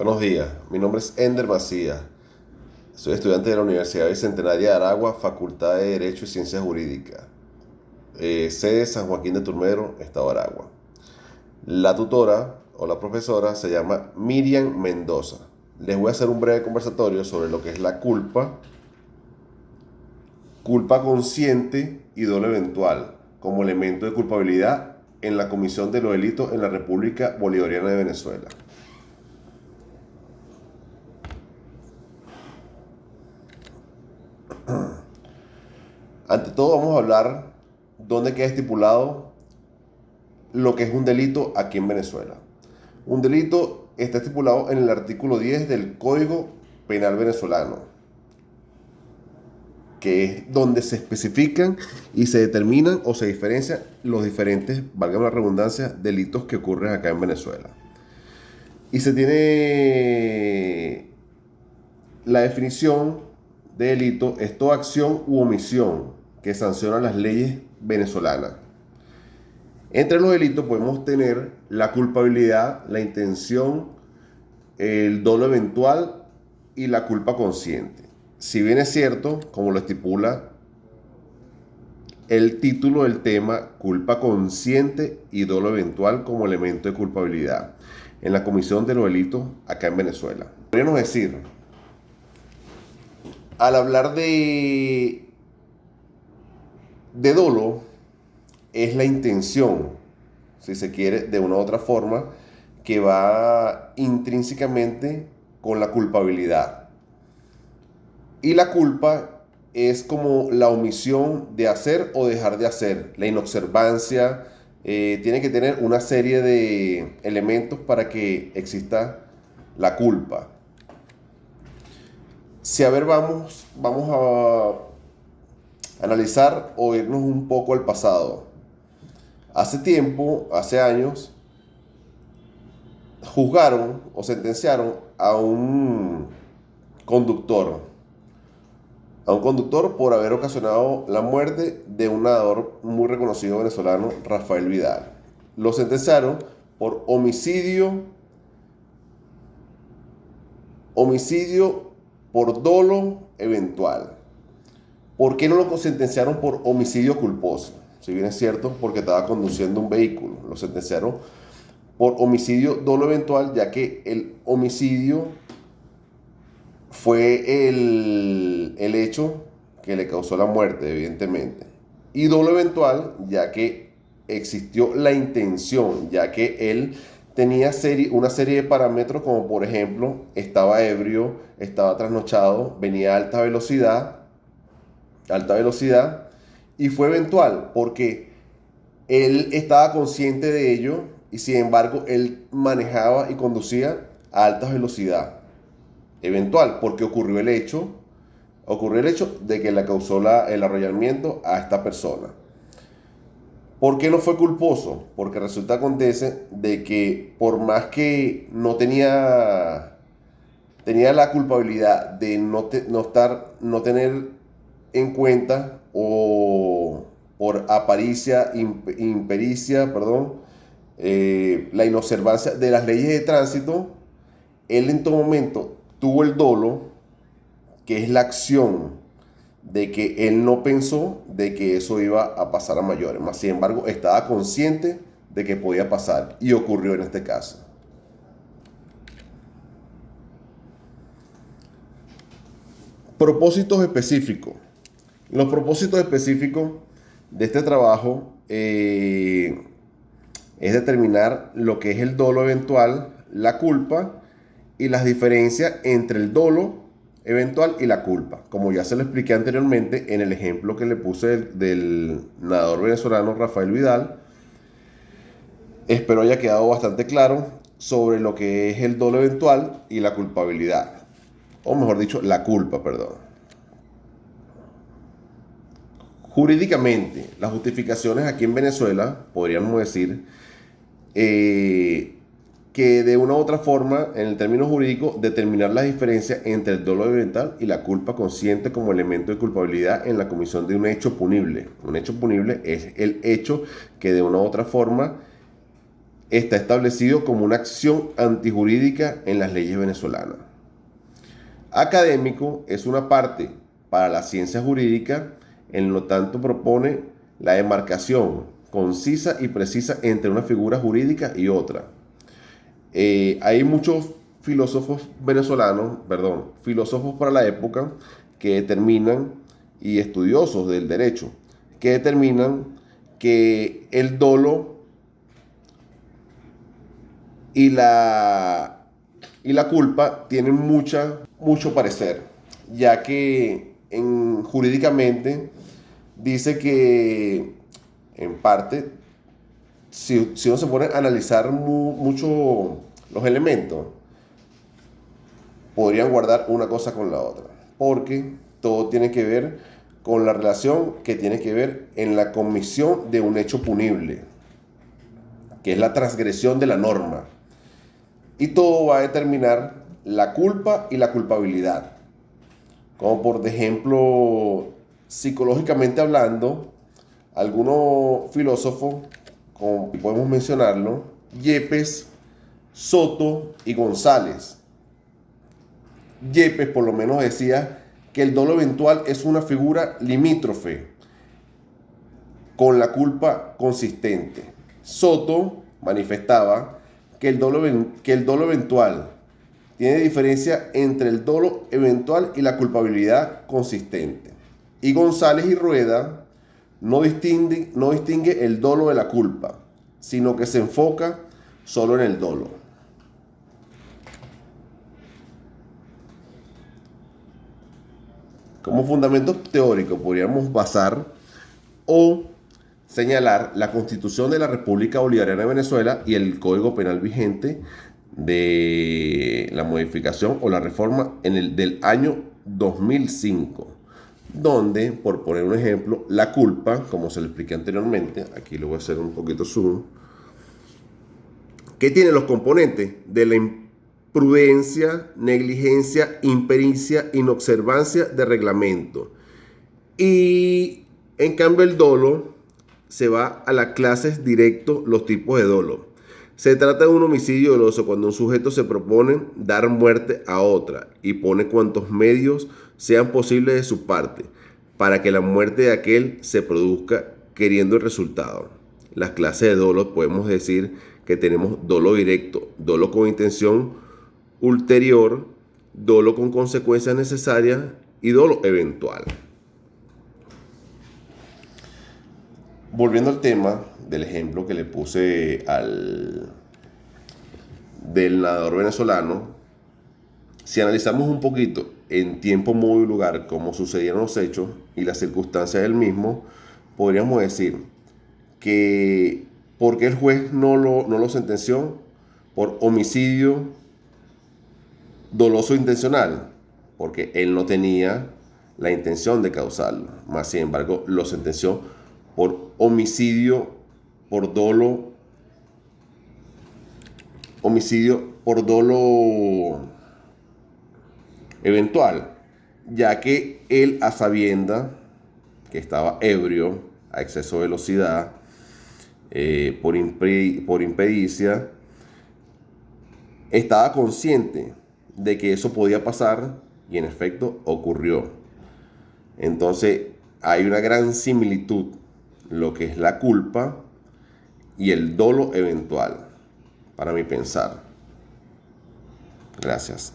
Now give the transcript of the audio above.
Buenos días, mi nombre es Ender Macías. Soy estudiante de la Universidad Bicentenaria de Aragua, Facultad de Derecho y Ciencias Jurídicas, sede San Joaquín de Turmero, Estado de Aragua. La tutora o la profesora se llama Miriam Mendoza. Les voy a hacer un breve conversatorio sobre lo que es la culpa, culpa consciente y dolo eventual como elemento de culpabilidad en la comisión de los delitos en la República Bolivariana de Venezuela. Ante todo vamos a hablar dónde queda estipulado lo que es un delito aquí en Venezuela. Un delito está estipulado en el artículo 10 del Código Penal venezolano, que es donde se especifican y se determinan o se diferencian los diferentes, valga la redundancia, delitos que ocurren acá en Venezuela. Y se tiene la definición de delito: es toda acción u omisión que sancionan las leyes venezolanas. Entre los delitos podemos tener la culpabilidad, la intención, el dolo eventual y la culpa consciente. Si bien es cierto, como lo estipula el título del tema, culpa consciente y dolo eventual como elemento de culpabilidad en la comisión de los delitos acá en Venezuela. Podríamos decir, al hablar de dolo, es la intención, si se quiere, de una u otra forma, que va intrínsecamente con la culpabilidad. Y la culpa es como la omisión de hacer o dejar de hacer, la inobservancia. Tiene que tener una serie de elementos para que exista la culpa. Si a ver, vamos a analizar o irnos un poco al pasado. Hace tiempo, hace años, juzgaron o sentenciaron a un conductor por haber ocasionado la muerte de un nadador muy reconocido venezolano, Rafael Vidal. Lo sentenciaron por homicidio por dolo eventual. ¿Por qué no lo sentenciaron por homicidio culposo? Si bien es cierto, porque estaba conduciendo un vehículo. Lo sentenciaron por homicidio dolo eventual, ya que el homicidio fue el hecho que le causó la muerte, evidentemente. Y dolo eventual, ya que existió la intención, ya que él tenía una serie de parámetros, como por ejemplo, estaba ebrio, estaba trasnochado, venía a alta velocidad, y fue eventual porque él estaba consciente de ello y sin embargo él manejaba y conducía a alta velocidad. Eventual porque ocurrió el hecho de que le causó el arrollamiento a esta persona. ¿Por qué no fue culposo? Porque acontece de que por más que no tenía la culpabilidad de no tener en cuenta, o por impericia, la inobservancia de las leyes de tránsito, él en todo momento tuvo el dolo, que es la acción de que él no pensó de que eso iba a pasar a mayores, más sin embargo estaba consciente de que podía pasar y ocurrió en este caso. Propósitos específicos. Los propósitos específicos de este trabajo es determinar lo que es el dolo eventual, la culpa y las diferencias entre el dolo eventual y la culpa. Como ya se lo expliqué anteriormente en el ejemplo que le puse del nadador venezolano Rafael Vidal, espero haya quedado bastante claro sobre lo que es el dolo eventual y la culpabilidad. O mejor dicho, la culpa, perdón. Jurídicamente, las justificaciones aquí en Venezuela, podríamos decir, que de una u otra forma, en el término jurídico, determinar la diferencia entre el dolo eventual y la culpa consciente como elemento de culpabilidad en la comisión de un hecho punible. Un hecho punible es el hecho que de una u otra forma está establecido como una acción antijurídica en las leyes venezolanas. Académico es una parte para la ciencia jurídica, en lo tanto propone la demarcación concisa y precisa entre una figura jurídica y otra. Hay muchos filósofos venezolanos, filósofos para la época que determinan, y estudiosos del derecho, que determinan que el dolo y la culpa tienen mucho parecer, ya que jurídicamente dice que, en parte, si uno se pone a analizar mucho los elementos, podrían guardar una cosa con la otra, porque todo tiene que ver con la relación que tiene que ver en la comisión de un hecho punible, que es la transgresión de la norma. Y todo va a determinar la culpa y la culpabilidad. Como por ejemplo, psicológicamente hablando, algunos filósofos, como podemos mencionarlo, Yepes, Soto y González. Yepes por lo menos decía que el dolo eventual es una figura limítrofe con la culpa consistente. Soto manifestaba que el dolo eventual tiene diferencia entre el dolo eventual y la culpabilidad consistente. Y González y Rueda no distingue el dolo de la culpa, sino que se enfoca solo en el dolo. Como fundamento teórico podríamos basar o señalar la Constitución de la República Bolivariana de Venezuela y el Código Penal vigente de la modificación o la reforma del año 2005, donde, por poner un ejemplo, la culpa, como se lo expliqué anteriormente, aquí le voy a hacer un poquito zoom, que tiene los componentes de la imprudencia, negligencia, impericia, inobservancia de reglamento. Y en cambio el dolo se va a las clases directo, los tipos de dolo. Se trata de un homicidio doloso cuando un sujeto se propone dar muerte a otra y pone cuantos medios sean posibles de su parte para que la muerte de aquel se produzca queriendo el resultado. Las clases de dolo podemos decir que tenemos dolo directo, dolo con intención ulterior, dolo con consecuencias necesarias y dolo eventual. Volviendo al tema del ejemplo que le puse del nadador venezolano, si analizamos un poquito en tiempo, modo y lugar cómo sucedieron los hechos y las circunstancias del mismo, podríamos decir que ¿por qué el juez no lo sentenció? Por homicidio doloso intencional, porque él no tenía la intención de causarlo, más sin embargo lo sentenció por homicidio por dolo eventual, ya que él, a sabienda que estaba ebrio, a exceso de velocidad, por impericia, estaba consciente de que eso podía pasar y en efecto ocurrió. Entonces hay una gran similitud lo que es la culpa y el dolo eventual, para mi pensar. Gracias.